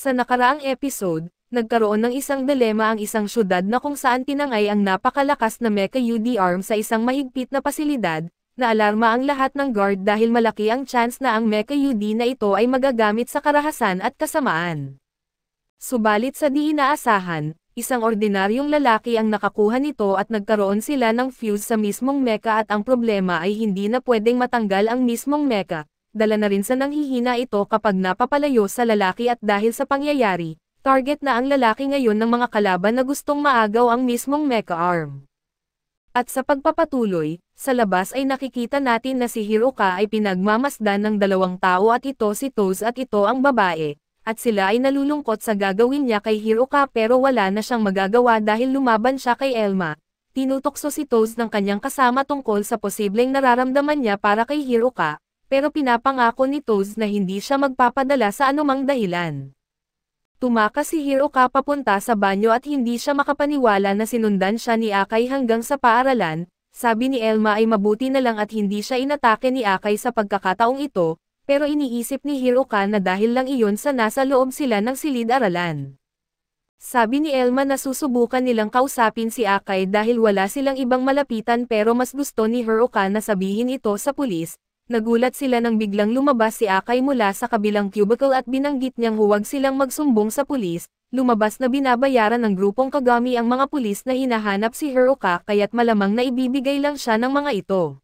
Sa nakaraang episode, nagkaroon ng isang dilema ang isang syudad na kung saan tinangay ang napakalakas na Mecha UD arm sa isang mahigpit na pasilidad, na alarma ang lahat ng guard dahil malaki ang chance na ang Mecha UD na ito ay magagamit sa karahasan at kasamaan. Subalit sa di inaasahan, isang ordinaryong lalaki ang nakakuha nito at nagkaroon sila ng fuse sa mismong mecha at ang problema ay hindi na pwedeng matanggal ang mismong mecha. Dala na rin sa nanghihina ito kapag napapalayo sa lalaki at dahil sa pangyayari, target na ang lalaki ngayon ng mga kalaban na gustong maagaw ang mismong mecha arm. At sa pagpapatuloy, sa labas ay nakikita natin na si Hiruka ay pinagmamasdan ng dalawang tao at ito si Toz at ito ang babae, at sila ay nalulungkot sa gagawin niya kay Hiruka pero wala na siyang magagawa dahil lumaban siya kay Elma. Tinutokso si Toz ng kanyang kasama tungkol sa posibleng nararamdaman niya para kay Hiruka, pero pinapangako ni Toz na hindi siya magpapadala sa anumang dahilan. Tumakas si Hiruka papunta sa banyo at hindi siya makapaniwala na sinundan siya ni Akai hanggang sa paaralan. Sabi ni Elma ay mabuti na lang at hindi siya inatake ni Akai sa pagkakataong ito, pero iniisip ni Hiruka na dahil lang iyon sa nasa loob sila ng silid-aralan. Sabi ni Elma na susubukan nilang kausapin si Akai dahil wala silang ibang malapitan pero mas gusto ni Hiruka na sabihin ito sa pulis. Nagulat sila nang biglang lumabas si Akai mula sa kabilang cubicle at binanggit niyang huwag silang magsumbong sa pulis. Lumabas na binabayaran ng grupong Kagami ang mga pulis na hinahanap si Hiruka kaya't malamang na ibibigay lang siya ng mga ito.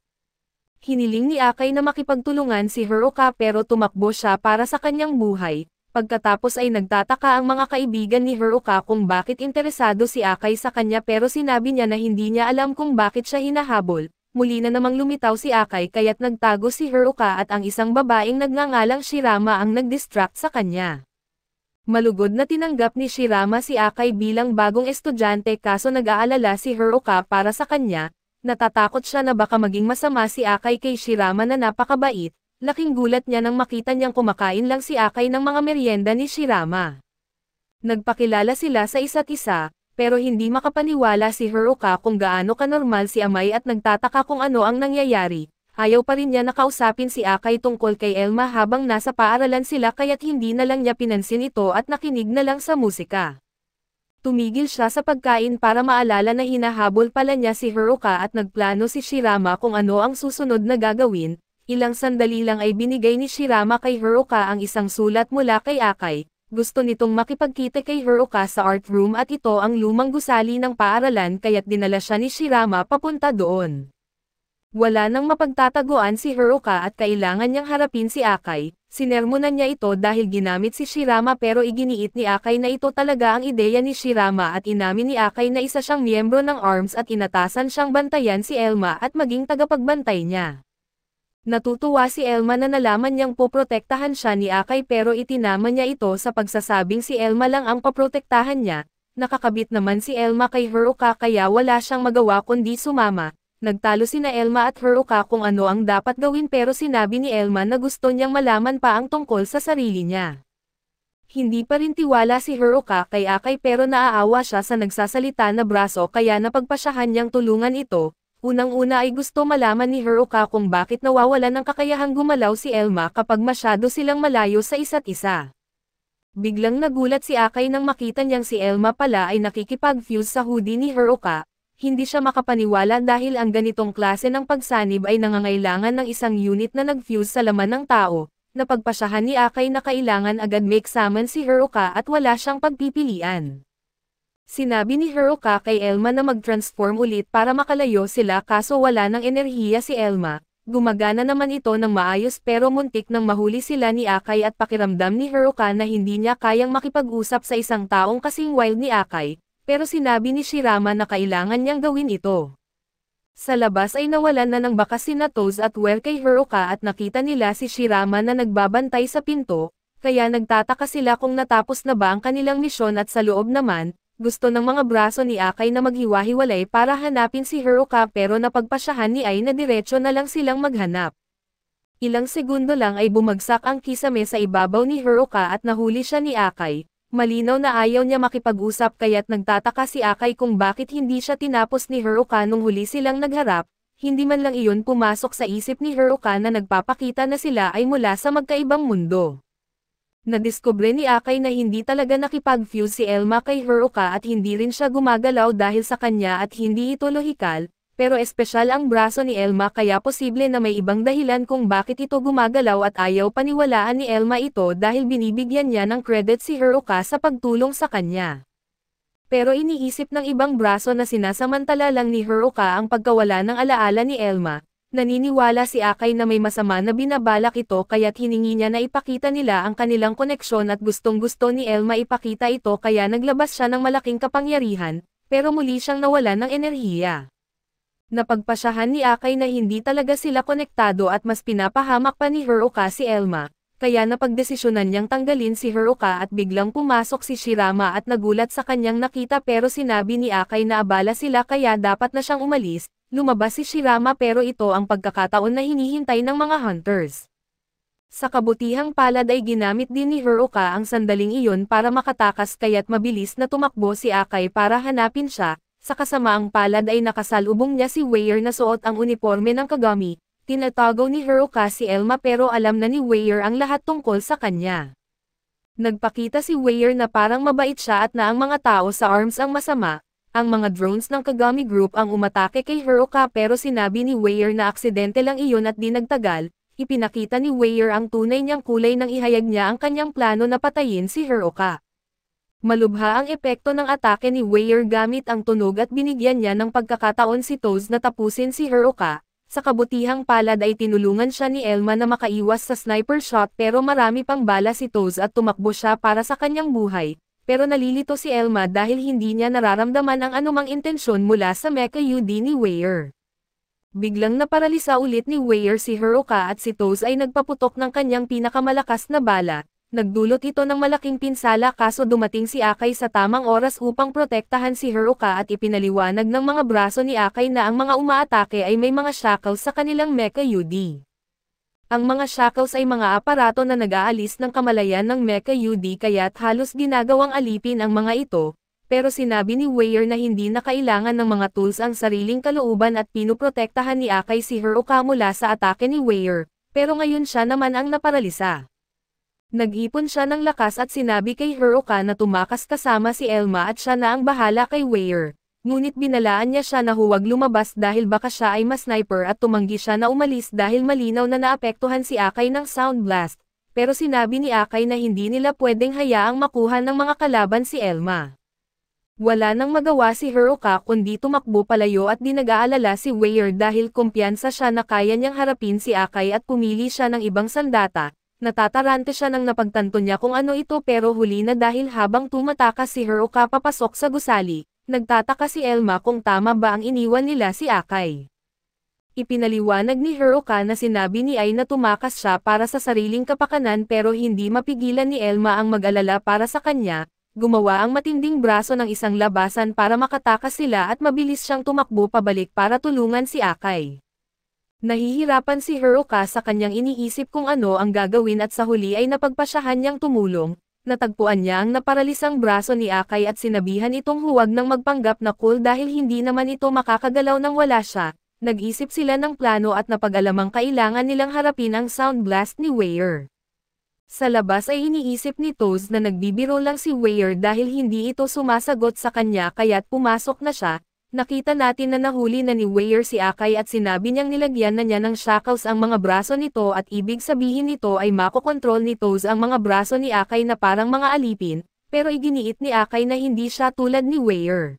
Hiniling ni Akai na makipagtulungan si Hiruka pero tumakbo siya para sa kanyang buhay. Pagkatapos ay nagtataka ang mga kaibigan ni Hiruka kung bakit interesado si Akai sa kanya pero sinabi niya na hindi niya alam kung bakit siya hinahabol. Muli na namang lumitaw si Akai kaya't nagtago si Hiruka at ang isang babaeng nagngangalang Shirama ang nag-distract sa kanya. Malugod na tinanggap ni Shirama si Akai bilang bagong estudyante kaso nag-aalala si Hiruka para sa kanya, natatakot siya na baka maging masama si Akai kay Shirama na napakabait, laking gulat niya nang makita niyang kumakain lang si Akai ng mga merienda ni Shirama. Nagpakilala sila sa isa't isa, pero hindi makapaniwala si Hiruka kung gaano kanormal si Amay at nagtataka kung ano ang nangyayari. Ayaw pa rin niya nakausapin si Akai tungkol kay Elma habang nasa paaralan sila kaya't hindi na lang niya pinansin ito at nakinig na lang sa musika. Tumigil siya sa pagkain para maalala na hinahabol pala niya si Hiruka at nagplano si Shirama kung ano ang susunod na gagawin. Ilang sandali lang ay binigay ni Shirama kay Hiruka ang isang sulat mula kay Akai. Gusto nitong makipagkita kay Hiruka sa art room at ito ang lumang gusali ng paaralan kaya't dinala siya ni Shirama papunta doon. Wala nang mapagtataguan si Hiruka at kailangan niyang harapin si Akai. Sinermonan niya ito dahil ginamit si Shirama pero iginiit ni Akai na ito talaga ang ideya ni Shirama at inamin ni Akai na isa siyang miyembro ng ARMS at inatasan siyang bantayan si Elma at maging tagapagbantay niya. Natutuwa si Elma na nalaman niyang poprotektahan siya ni Akai pero itinama niya ito sa pagsasabing si Elma lang ang paprotektahan niya. Nakakabit naman si Elma kay Hiruka kaya wala siyang magawa kundi sumama. Nagtalo sina Elma at Hiruka kung ano ang dapat gawin pero sinabi ni Elma na gusto niyang malaman pa ang tungkol sa sarili niya. Hindi pa rin tiwala si Hiruka kay Akai pero naaawa siya sa nagsasalita na braso kaya napagpasyahan niyang tulungan ito. Unang-una ay gusto malaman ni Hiruka kung bakit nawawalan ng kakayahang gumalaw si Elma kapag masyado silang malayo sa isa't isa. Biglang nagulat si Akai nang makita niyang si Elma pala ay nakikipag-fuse sa hoodie ni Hiruka. Hindi siya makapaniwala dahil ang ganitong klase ng pagsanib ay nangangailangan ng isang unit na nag-fuse sa laman ng tao. Napagpasyahan ni Akai na kailangan agad make summon si Hiruka at wala siyang pagpipilian. Sinabi ni Hiruka kay Elma na mag-transform ulit para makalayo sila kaso wala ng enerhiya si Elma. Gumagana naman ito ng maayos pero muntik nang mahuli sila ni Akai at pakiramdam ni Hiruka na hindi niya kayang makipag-usap sa isang taong kasing wild ni Akai, pero sinabi ni Shirama na kailangan niyang gawin ito. Sa labas ay nawalan na ng bakas sina Toz at Wer kay Hiruka at nakita nila si Shirama na nagbabantay sa pinto, kaya nagtataka sila kung natapos na ba ang kanilang misyon at sa loob naman, gusto ng mga braso ni Akai na maghiwa-hiwalay para hanapin si Hiruka pero napagpasyahan ni Ai na diretso na lang silang maghanap. Ilang segundo lang ay bumagsak ang kisame sa ibabaw ni Hiruka at nahuli siya ni Akai. Malinaw na ayaw niya makipag-usap kaya't nagtataka si Akai kung bakit hindi siya tinapos ni Hiruka nung huli silang nagharap, hindi man lang iyon pumasok sa isip ni Hiruka na nagpapakita na sila ay mula sa magkaibang mundo. Nadiskubre ni Akay na hindi talaga nakipag-fuse si Elma kay Hiruka at hindi rin siya gumagalaw dahil sa kanya at hindi ito lohikal, pero espesyal ang braso ni Elma kaya posible na may ibang dahilan kung bakit ito gumagalaw at ayaw paniwalaan ni Elma ito dahil binibigyan niya ng credit si Hiruka sa pagtulong sa kanya. Pero iniisip ng ibang braso na sinasamantala lang ni Hiruka ang pagkawala ng alaala ni Elma. Naniniwala si Akay na may masama na binabalak ito kaya't hiningi niya na ipakita nila ang kanilang koneksyon at gustong-gusto ni Elma ipakita ito kaya naglabas siya ng malaking kapangyarihan, pero muli siyang nawalan ng enerhiya. Napagpasyahan ni Akay na hindi talaga sila konektado at mas pinapahamak pa ni Hiruka si Elma, kaya napagdesisyonan niyang tanggalin si Hiruka at biglang pumasok si Shirama at nagulat sa kanyang nakita pero sinabi ni Akay na abala sila kaya dapat na siyang umalis. Lumabas si Shirama pero ito ang pagkakataon na hinihintay ng mga hunters. Sa kabutihang palad ay ginamit din ni Hiruka ang sandaling iyon para makatakas kaya't mabilis na tumakbo si Akay para hanapin siya. Sa kasamaang palad ay nakasalubong niya si Weir na suot ang uniforme ng Kagami. Tinatago ni Hiruka si Elma pero alam na ni Weir ang lahat tungkol sa kanya. Nagpakita si Weir na parang mabait siya at na ang mga tao sa ARMS ang masama. Ang mga drones ng Kagami Group ang umatake kay Hiruka pero sinabi ni Weir na aksidente lang iyon at di nagtagal, ipinakita ni Weir ang tunay niyang kulay nang ihayag niya ang kanyang plano na patayin si Hiruka. Malubha ang epekto ng atake ni Weir gamit ang tunog at binigyan niya ng pagkakataon si Toz na tapusin si Hiruka. Sa kabutihang palad ay tinulungan siya ni Elma na makaiwas sa sniper shot pero marami pang bala si Toz at tumakbo siya para sa kanyang buhay. Pero nalilito si Elma dahil hindi niya nararamdaman ang anumang intensyon mula sa Mecha UD ni Weir. Biglang naparalisa ulit ni Weir si Hiruka at si Toz ay nagpaputok ng kanyang pinakamalakas na bala. Nagdulot ito ng malaking pinsala kaso dumating si Akay sa tamang oras upang protektahan si Hiruka at ipinaliwanag ng mga braso ni Akay na ang mga umaatake ay may mga shackles sa kanilang Mecha UD. Ang mga shackles ay mga aparato na nag-aalis ng kamalayan ng Mecha UD kaya't halos ginagawang alipin ang mga ito, pero sinabi ni Weir na hindi na kailangan ng mga tools ang sariling kalooban at pinuprotektahan ni Akay si Hiruka mula sa atake ni Weir, pero ngayon siya naman ang naparalisa. Nag-ipon siya ng lakas at sinabi kay Hiruka na tumakas kasama si Elma at siya na ang bahala kay Weir. Ngunit binalaan niya siya na huwag lumabas dahil baka siya ay ma-sniper at tumanggi siya na umalis dahil malinaw na naapektuhan si Akay ng sound blast, pero sinabi ni Akay na hindi nila pwedeng hayaang makuha ng mga kalaban si Elma. Wala nang magawa si Hiruka kundi tumakbo palayo at di nag-aalala si Weir dahil kumpiyansa siya na kaya niyang harapin si Akay at pumili siya ng ibang sandata. Natatarante siya nang napagtanto niya kung ano ito pero huli na dahil habang tumatakas si Hiruka papasok sa gusali. Nagtataka si Elma kung tama ba ang iniwan nila si Akay. Ipinaliwanag ni Hiruka na sinabi ni Ai na tumakas siya para sa sariling kapakanan pero hindi mapigilan ni Elma ang mag-alala para sa kanya, gumawa ang matinding braso ng isang labasan para makatakas sila at mabilis siyang tumakbo pabalik para tulungan si Akay. Nahihirapan si Hiruka sa kanyang iniisip kung ano ang gagawin at sa huli ay napagpasyahan niyang tumulong. Natagpuan niya ang naparalisang braso ni Akay at sinabihan itong huwag nang magpanggap na cool dahil hindi naman ito makakagalaw nang wala siya. Nag-isip sila ng plano at napag-alamang kailangan nilang harapin ang sound blast ni Weir. Sa labas ay iniisip ni Toz na nagbibiro lang si Weir dahil hindi ito sumasagot sa kanya kaya't pumasok na siya. Nakita natin na nahuli na ni Weir si Akay at sinabi niyang nilagyan na niya ng shackles ang mga braso nito at ibig sabihin nito ay makokontrol ni Toz ang mga braso ni Akay na parang mga alipin, pero iginiit ni Akay na hindi siya tulad ni Weir.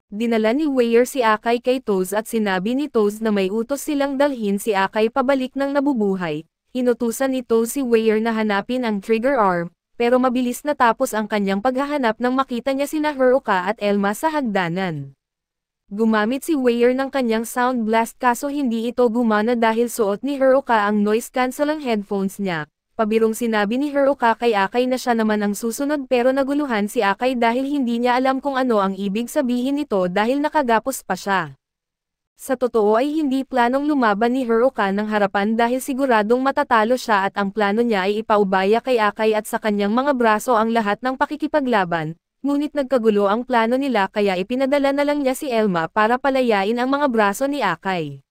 Dinala ni Weir si Akay kay Toz at sinabi ni Toz na may utos silang dalhin si Akay pabalik ng nabubuhay. Inutusan ni Toz si Weir na hanapin ang trigger arm, pero mabilis natapos ang kanyang paghahanap nang makita niya sina Hiruka at Elma sa hagdanan. Gumamit si Weir ng kanyang sound blast kaso hindi ito gumana dahil suot ni Hiruka ang noise-canceling headphones niya. Pabirong sinabi ni Hiruka kay Akay na siya naman ang susunod pero naguluhan si Akay dahil hindi niya alam kung ano ang ibig sabihin nito dahil nakagapos pa siya. Sa totoo ay hindi planong lumaban ni Hiruka ng harapan dahil siguradong matatalo siya at ang plano niya ay ipaubaya kay Akay at sa kanyang mga braso ang lahat ng pakikipaglaban. Ngunit nagkagulo ang plano nila kaya ipinadala na lang niya si Elma para palayain ang mga braso ni Akay.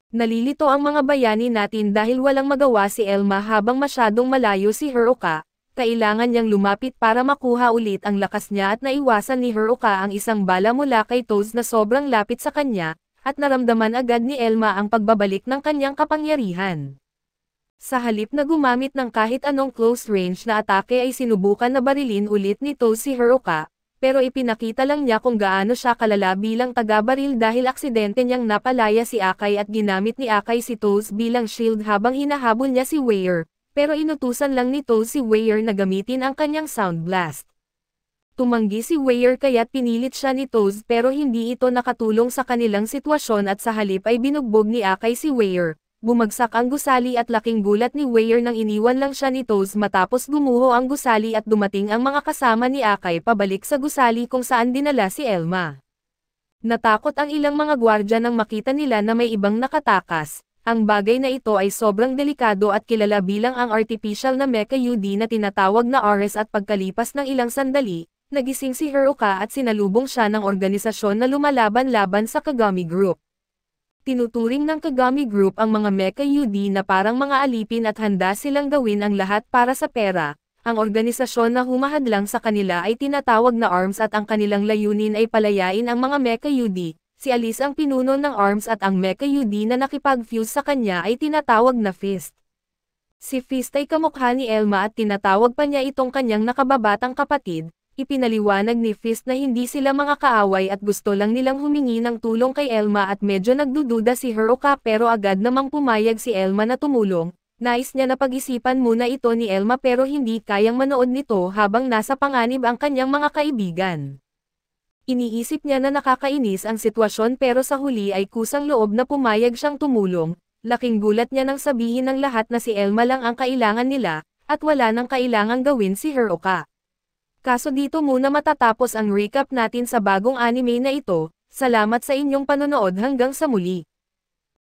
Nalilito ang mga bayani natin dahil walang magawa si Elma habang masyadong malayo si Hiruka. kailangan niyang lumapit para makuha ulit ang lakas niya at naiwasan ni Hiruka ang isang bala mula kay Toz na sobrang lapit sa kanya, at naramdaman agad ni Elma ang pagbabalik ng kanyang kapangyarihan. Sa halip na gumamit ng kahit anong close range na atake ay sinubukan na barilin ulit ni Toz si Hiruka, pero ipinakita lang niya kung gaano siya kalala bilang taga-baril dahil aksidente niyang napalaya si Akai at ginamit ni Akai si Toz bilang shield habang hinahabol niya si Weir, pero inutusan lang ni Toz si Weir na gamitin ang kanyang Sound Blast. Tumanggi si Weir kaya't pinilit siya ni Toz pero hindi ito nakatulong sa kanilang sitwasyon at sa halip ay binugbog ni Akai si Weir. Bumagsak ang gusali at laking gulat ni Weir nang iniwan lang siya ni Toz matapos gumuho ang gusali at dumating ang mga kasama ni Akai pabalik sa gusali kung saan dinala si Elma. Natakot ang ilang mga gwardya nang makita nila na may ibang nakatakas. Ang bagay na ito ay sobrang delikado at kilala bilang ang artificial na Mecha UD na tinatawag na Ares at pagkalipas ng ilang sandali, nagising si Hiruka at sinalubong siya ng organisasyon na lumalaban-laban sa Kagami Group. Tinuturing ng Kagami Group ang mga Mecha UD na parang mga alipin at handa silang gawin ang lahat para sa pera. Ang organisasyon na humahadlang sa kanila ay tinatawag na ARMS at ang kanilang layunin ay palayain ang mga Mecha UD. Si Alice ang pinuno ng ARMS at ang Mecha UD na nakipag-fuse sa kanya ay tinatawag na Fist. Si Fist ay kamukha ni Elma at tinatawag pa niya itong kanyang nakababatang kapatid. Ipinaliwanag ni Fist na hindi sila mga kaaway at gusto lang nilang humingi ng tulong kay Elma at medyo nagdududa si Hiruka pero agad namang pumayag si Elma na tumulong. Nais niya na pag-isipan muna ito ni Elma pero hindi kayang manood nito habang nasa panganib ang kanyang mga kaibigan. Iniisip niya na nakakainis ang sitwasyon pero sa huli ay kusang loob na pumayag siyang tumulong. Laking gulat niya nang sabihin ng lahat na si Elma lang ang kailangan nila, at wala nang kailangang gawin si Hiruka. Kaso dito muna matatapos ang recap natin sa bagong anime na ito. Salamat sa inyong panonood hanggang sa muli.